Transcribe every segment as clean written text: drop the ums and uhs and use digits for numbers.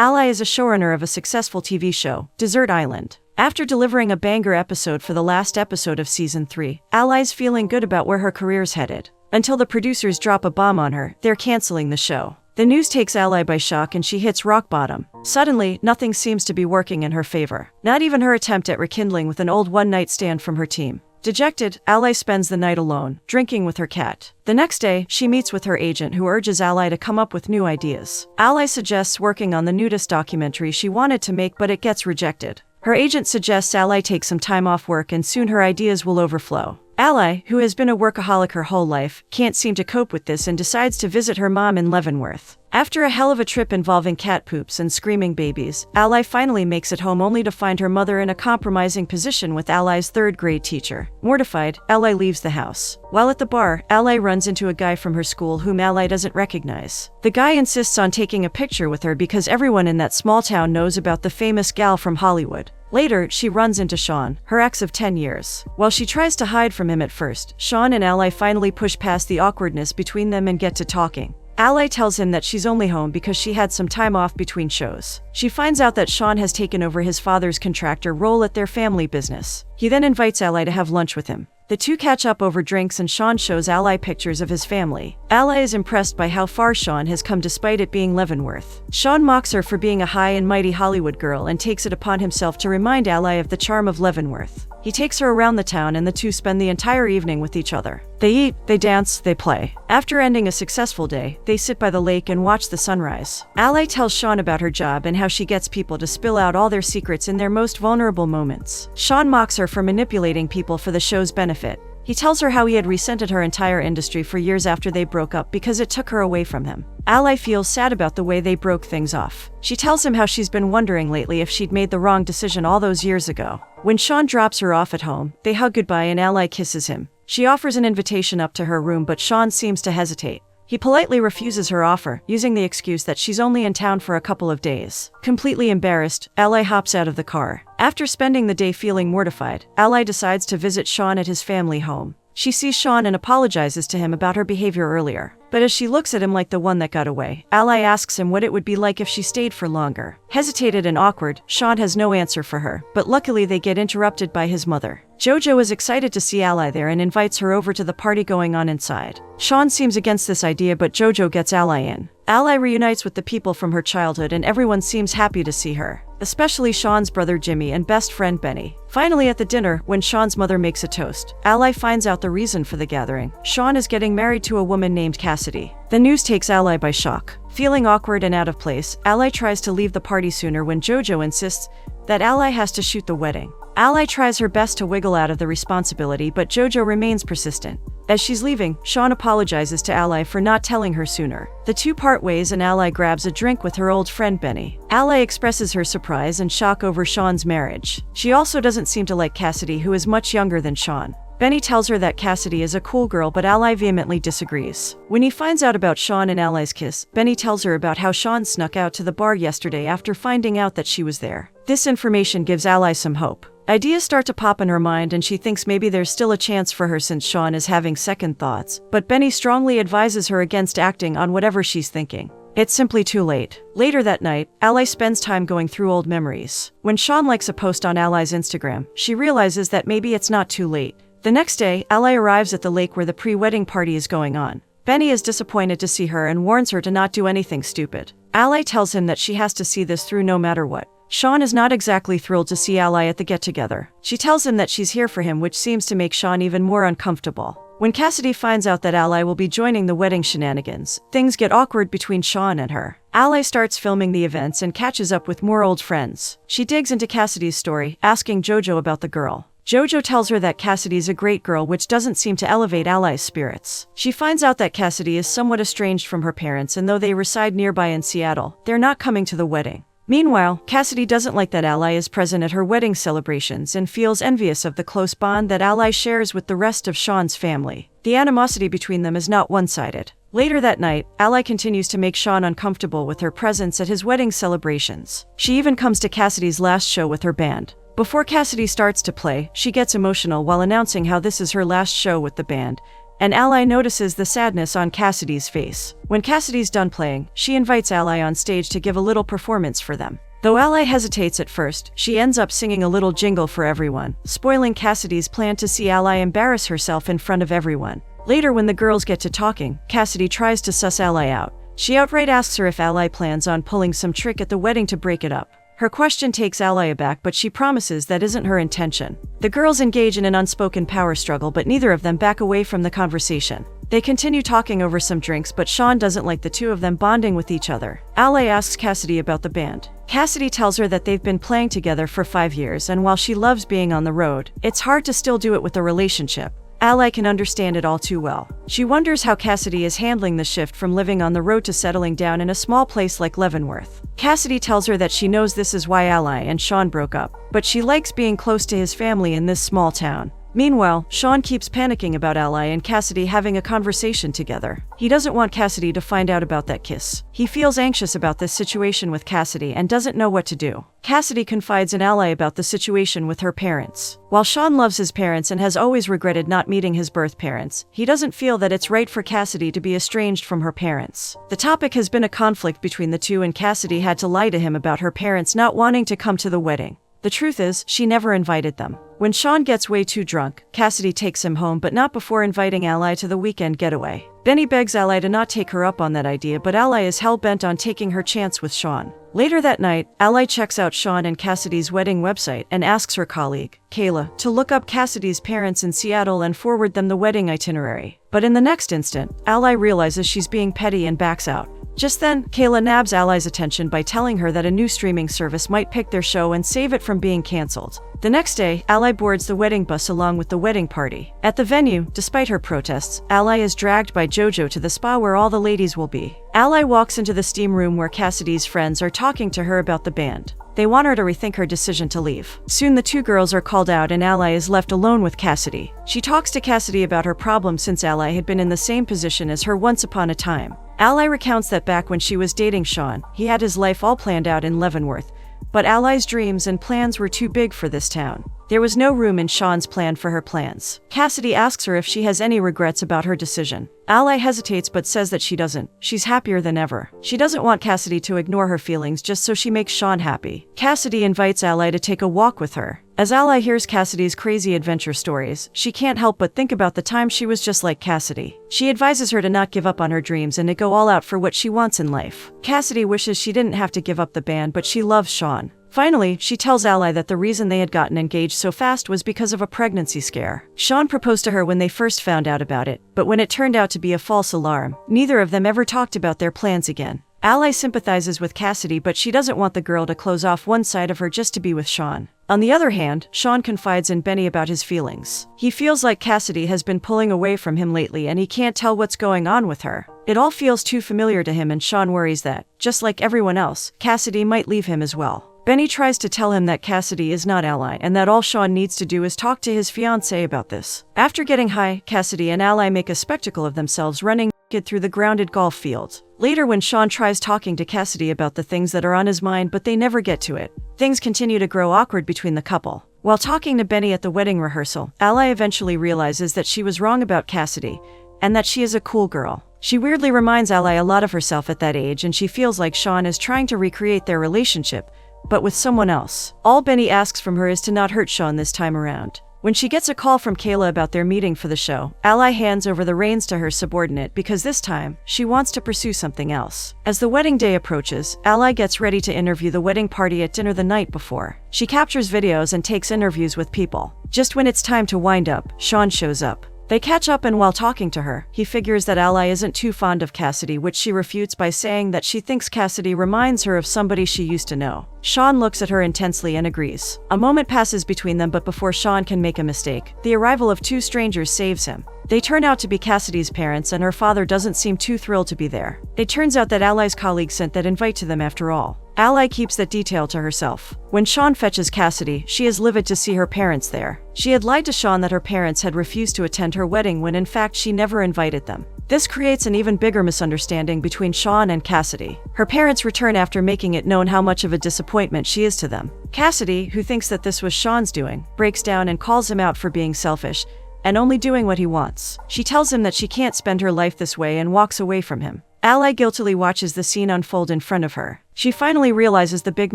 Ally is a showrunner of a successful TV show, Desert Island. After delivering a banger episode for the last episode of Season 3, Ally's feeling good about where her career's headed. Until the producers drop a bomb on her, they're canceling the show. The news takes Ally by shock and she hits rock bottom. Suddenly, nothing seems to be working in her favor. Not even her attempt at rekindling with an old one-night stand from her team. Dejected, Ally spends the night alone, drinking with her cat. The next day, she meets with her agent who urges Ally to come up with new ideas. Ally suggests working on the nudist documentary she wanted to make, but it gets rejected. Her agent suggests Ally take some time off work and soon her ideas will overflow. Ally, who has been a workaholic her whole life, can't seem to cope with this and decides to visit her mom in Leavenworth. After a hell of a trip involving cat poops and screaming babies, Ally finally makes it home only to find her mother in a compromising position with Ally's third-grade teacher. Mortified, Ally leaves the house. While at the bar, Ally runs into a guy from her school whom Ally doesn't recognize. The guy insists on taking a picture with her because everyone in that small town knows about the famous gal from Hollywood. Later, she runs into Sean, her ex of 10 years. While she tries to hide from him at first, Sean and Ally finally push past the awkwardness between them and get to talking. Ally tells him that she's only home because she had some time off between shows. She finds out that Sean has taken over his father's contractor role at their family business. He then invites Ally to have lunch with him. The two catch up over drinks and Sean shows Ally pictures of his family. Ally is impressed by how far Sean has come despite it being Leavenworth. Sean mocks her for being a high and mighty Hollywood girl and takes it upon himself to remind Ally of the charm of Leavenworth. He takes her around the town and the two spend the entire evening with each other. They eat, they dance, they play. After ending a successful day, they sit by the lake and watch the sunrise. Ally tells Sean about her job and how she gets people to spill out all their secrets in their most vulnerable moments. Sean mocks her for manipulating people for the show's benefit. He tells her how he had resented her entire industry for years after they broke up because it took her away from him. Ally feels sad about the way they broke things off. She tells him how she's been wondering lately if she'd made the wrong decision all those years ago. When Sean drops her off at home, they hug goodbye and Ally kisses him. She offers an invitation up to her room, but Sean seems to hesitate. He politely refuses her offer, using the excuse that she's only in town for a couple of days. Completely embarrassed, Ally hops out of the car. After spending the day feeling mortified, Ally decides to visit Sean at his family home. She sees Sean and apologizes to him about her behavior earlier. But as she looks at him like the one that got away, Ally asks him what it would be like if she stayed for longer. Hesitated and awkward, Sean has no answer for her, but luckily they get interrupted by his mother. Jojo is excited to see Ally there and invites her over to the party going on inside. Sean seems against this idea, but Jojo gets Ally in. Ally reunites with the people from her childhood and everyone seems happy to see her, especially Sean's brother Jimmy and best friend Benny. Finally at the dinner, when Sean's mother makes a toast, Ally finds out the reason for the gathering. Sean is getting married to a woman named Cassidy. The news takes Ally by shock. Feeling awkward and out of place, Ally tries to leave the party sooner when Jojo insists that Ally has to shoot the wedding. Ally tries her best to wiggle out of the responsibility, but Jojo remains persistent. As she's leaving, Sean apologizes to Ally for not telling her sooner. The two part ways and Ally grabs a drink with her old friend Benny. Ally expresses her surprise and shock over Sean's marriage. She also doesn't seem to like Cassidy, who is much younger than Sean. Benny tells her that Cassidy is a cool girl, but Ally vehemently disagrees. When he finds out about Sean and Ally's kiss, Benny tells her about how Sean snuck out to the bar yesterday after finding out that she was there. This information gives Ally some hope. Ideas start to pop in her mind and she thinks maybe there's still a chance for her since Sean is having second thoughts, but Benny strongly advises her against acting on whatever she's thinking. It's simply too late. Later that night, Ally spends time going through old memories. When Sean likes a post on Ally's Instagram, she realizes that maybe it's not too late. The next day, Ally arrives at the lake where the pre-wedding party is going on. Benny is disappointed to see her and warns her to not do anything stupid. Ally tells him that she has to see this through no matter what. Sean is not exactly thrilled to see Ally at the get-together. She tells him that she's here for him, which seems to make Sean even more uncomfortable. When Cassidy finds out that Ally will be joining the wedding shenanigans, things get awkward between Sean and her. Ally starts filming the events and catches up with more old friends. She digs into Cassidy's story, asking Jojo about the girl. Jojo tells her that Cassidy's a great girl, which doesn't seem to elevate Ally's spirits. She finds out that Cassidy is somewhat estranged from her parents, and though they reside nearby in Seattle, they're not coming to the wedding. Meanwhile, Cassidy doesn't like that Ally is present at her wedding celebrations and feels envious of the close bond that Ally shares with the rest of Sean's family. The animosity between them is not one-sided. Later that night, Ally continues to make Sean uncomfortable with her presence at his wedding celebrations. She even comes to Cassidy's last show with her band. Before Cassidy starts to play, she gets emotional while announcing how this is her last show with the band, and Ally notices the sadness on Cassidy's face. When Cassidy's done playing, she invites Ally on stage to give a little performance for them. Though Ally hesitates at first, she ends up singing a little jingle for everyone, spoiling Cassidy's plan to see Ally embarrass herself in front of everyone. Later, when the girls get to talking, Cassidy tries to suss Ally out. She outright asks her if Ally plans on pulling some trick at the wedding to break it up. Her question takes Ally aback, but she promises that isn't her intention. The girls engage in an unspoken power struggle, but neither of them back away from the conversation. They continue talking over some drinks, but Sean doesn't like the two of them bonding with each other. Ally asks Cassidy about the band. Cassidy tells her that they've been playing together for 5 years, and while she loves being on the road, it's hard to still do it with a relationship. Ally can understand it all too well. She wonders how Cassidy is handling the shift from living on the road to settling down in a small place like Leavenworth. Cassidy tells her that she knows this is why Ally and Sean broke up, but she likes being close to his family in this small town. Meanwhile, Sean keeps panicking about Ally and Cassidy having a conversation together. He doesn't want Cassidy to find out about that kiss. He feels anxious about this situation with Cassidy and doesn't know what to do. Cassidy confides in Ally about the situation with her parents. While Sean loves his parents and has always regretted not meeting his birth parents, he doesn't feel that it's right for Cassidy to be estranged from her parents. The topic has been a conflict between the two, and Cassidy had to lie to him about her parents not wanting to come to the wedding. The truth is, she never invited them. When Sean gets way too drunk, Cassidy takes him home, but not before inviting Ally to the weekend getaway. Benny begs Ally to not take her up on that idea, but Ally is hell-bent on taking her chance with Sean. Later that night, Ally checks out Sean and Cassidy's wedding website and asks her colleague, Kayla, to look up Cassidy's parents in Seattle and forward them the wedding itinerary. But in the next instant, Ally realizes she's being petty and backs out. Just then, Kayla nabs Ally's attention by telling her that a new streaming service might pick their show and save it from being canceled. The next day, Ally boards the wedding bus along with the wedding party. At the venue, despite her protests, Ally is dragged by JoJo to the spa where all the ladies will be. Ally walks into the steam room where Cassidy's friends are talking to her about the band. They want her to rethink her decision to leave. Soon the two girls are called out and Ally is left alone with Cassidy. She talks to Cassidy about her problems since Ally had been in the same position as her once upon a time. Ally recounts that back when she was dating Sean, he had his life all planned out in Leavenworth, but Ally's dreams and plans were too big for this town. There was no room in Sean's plan for her plans. Cassidy asks her if she has any regrets about her decision. Ally hesitates but says that she doesn't. She's happier than ever. She doesn't want Cassidy to ignore her feelings just so she makes Sean happy. Cassidy invites Ally to take a walk with her. As Ally hears Cassidy's crazy adventure stories, she can't help but think about the time she was just like Cassidy. She advises her to not give up on her dreams and to go all out for what she wants in life. Cassidy wishes she didn't have to give up the band, but she loves Sean. Finally, she tells Ally that the reason they had gotten engaged so fast was because of a pregnancy scare. Sean proposed to her when they first found out about it, but when it turned out to be a false alarm, neither of them ever talked about their plans again. Ally sympathizes with Cassidy, but she doesn't want the girl to close off one side of her just to be with Sean. On the other hand, Sean confides in Benny about his feelings. He feels like Cassidy has been pulling away from him lately and he can't tell what's going on with her. It all feels too familiar to him, and Sean worries that, just like everyone else, Cassidy might leave him as well. Benny tries to tell him that Cassidy is not Ally and that all Sean needs to do is talk to his fiancée about this. After getting high, Cassidy and Ally make a spectacle of themselves running naked through the grounded golf fields. Later, when Sean tries talking to Cassidy about the things that are on his mind but they never get to it, things continue to grow awkward between the couple. While talking to Benny at the wedding rehearsal, Ally eventually realizes that she was wrong about Cassidy and that she is a cool girl. She weirdly reminds Ally a lot of herself at that age, and she feels like Sean is trying to recreate their relationship, but with someone else. All Benny asks from her is to not hurt Sean this time around. When she gets a call from Kayla about their meeting for the show, Ally hands over the reins to her subordinate because this time, she wants to pursue something else. As the wedding day approaches, Ally gets ready to interview the wedding party at dinner the night before. She captures videos and takes interviews with people. Just when it's time to wind up, Sean shows up. They catch up, and while talking to her, he figures that Ally isn't too fond of Cassidy, which she refutes by saying that she thinks Cassidy reminds her of somebody she used to know. Sean looks at her intensely and agrees. A moment passes between them, but before Sean can make a mistake, the arrival of two strangers saves him. They turn out to be Cassidy's parents, and her father doesn't seem too thrilled to be there. It turns out that Ally's colleague sent that invite to them after all. Ally keeps that detail to herself. When Sean fetches Cassidy, she is livid to see her parents there. She had lied to Sean that her parents had refused to attend her wedding when in fact she never invited them. This creates an even bigger misunderstanding between Sean and Cassidy. Her parents return after making it known how much of a disappointment she is to them. Cassidy, who thinks that this was Sean's doing, breaks down and calls him out for being selfish, and only doing what he wants. She tells him that she can't spend her life this way and walks away from him. Ally guiltily watches the scene unfold in front of her. She finally realizes the big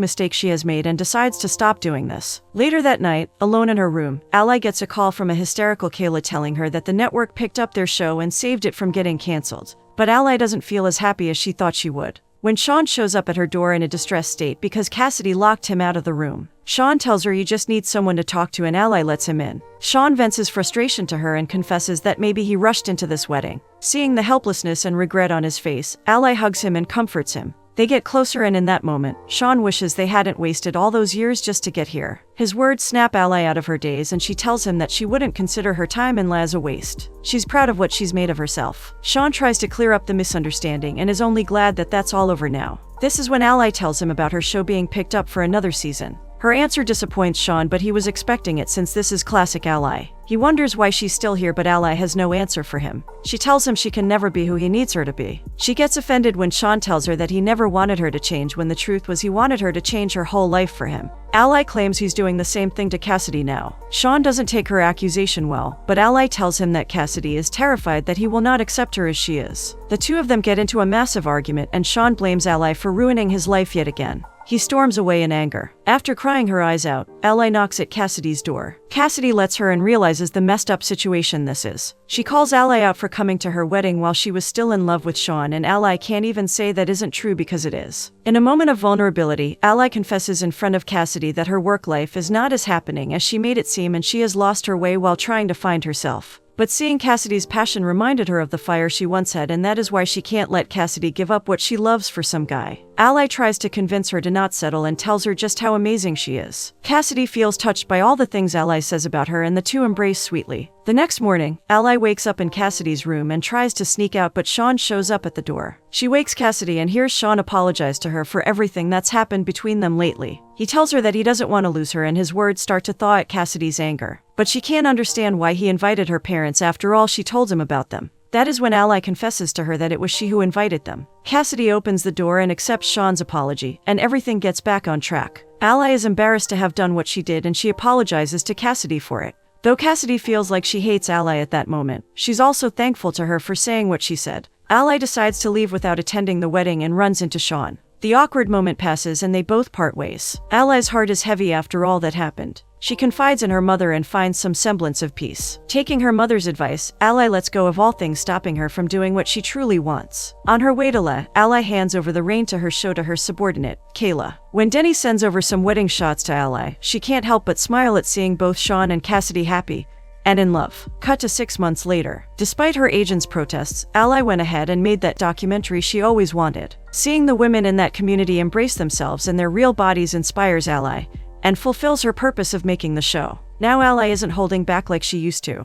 mistake she has made and decides to stop doing this. Later that night, alone in her room, Ally gets a call from a hysterical Kayla telling her that the network picked up their show and saved it from getting canceled. But Ally doesn't feel as happy as she thought she would. When Sean shows up at her door in a distressed state because Cassidy locked him out of the room, Sean tells her he just needs someone to talk to and Ally lets him in. Sean vents his frustration to her and confesses that maybe he rushed into this wedding. Seeing the helplessness and regret on his face, Ally hugs him and comforts him. They get closer and in that moment, Sean wishes they hadn't wasted all those years just to get here. His words snap Ally out of her daze and she tells him that she wouldn't consider her time in LA a waste. She's proud of what she's made of herself. Sean tries to clear up the misunderstanding and is only glad that that's all over now. This is when Ally tells him about her show being picked up for another season. Her answer disappoints Sean, but he was expecting it since this is classic Ally. He wonders why she's still here, but Ally has no answer for him. She tells him she can never be who he needs her to be. She gets offended when Sean tells her that he never wanted her to change when the truth was he wanted her to change her whole life for him. Ally claims he's doing the same thing to Cassidy now. Sean doesn't take her accusation well, but Ally tells him that Cassidy is terrified that he will not accept her as she is. The two of them get into a massive argument and Sean blames Ally for ruining his life yet again. He storms away in anger. After crying her eyes out, Ally knocks at Cassidy's door. Cassidy lets her and realizes the messed up situation this is. She calls Ally out for coming to her wedding while she was still in love with Sean, and Ally can't even say that isn't true because it is. In a moment of vulnerability, Ally confesses in front of Cassidy that her work life is not as happening as she made it seem and she has lost her way while trying to find herself. But seeing Cassidy's passion reminded her of the fire she once had, and that is why she can't let Cassidy give up what she loves for some guy. Ally tries to convince her to not settle and tells her just how amazing she is. Cassidy feels touched by all the things Ally says about her and the two embrace sweetly. The next morning, Ally wakes up in Cassidy's room and tries to sneak out, but Sean shows up at the door. She wakes Cassidy and hears Sean apologize to her for everything that's happened between them lately. He tells her that he doesn't want to lose her, and his words start to thaw at Cassidy's anger. But she can't understand why he invited her parents after all she told him about them. That is when Ally confesses to her that it was she who invited them. Cassidy opens the door and accepts Sean's apology, and everything gets back on track. Ally is embarrassed to have done what she did and she apologizes to Cassidy for it. Though Cassidy feels like she hates Ally at that moment, she's also thankful to her for saying what she said. Ally decides to leave without attending the wedding and runs into Sean. The awkward moment passes and they both part ways. Ally's heart is heavy after all that happened. She confides in her mother and finds some semblance of peace. Taking her mother's advice, Ally lets go of all things stopping her from doing what she truly wants. On her way to LA, Ally hands over the reign to her show to her subordinate, Kayla. When Denny sends over some wedding shots to Ally, she can't help but smile at seeing both Sean and Cassidy happy and in love. Cut to 6 months later. Despite her agent's protests, Ally went ahead and made that documentary she always wanted. Seeing the women in that community embrace themselves and their real bodies inspires Ally and fulfills her purpose of making the show. Now Ally isn't holding back like she used to.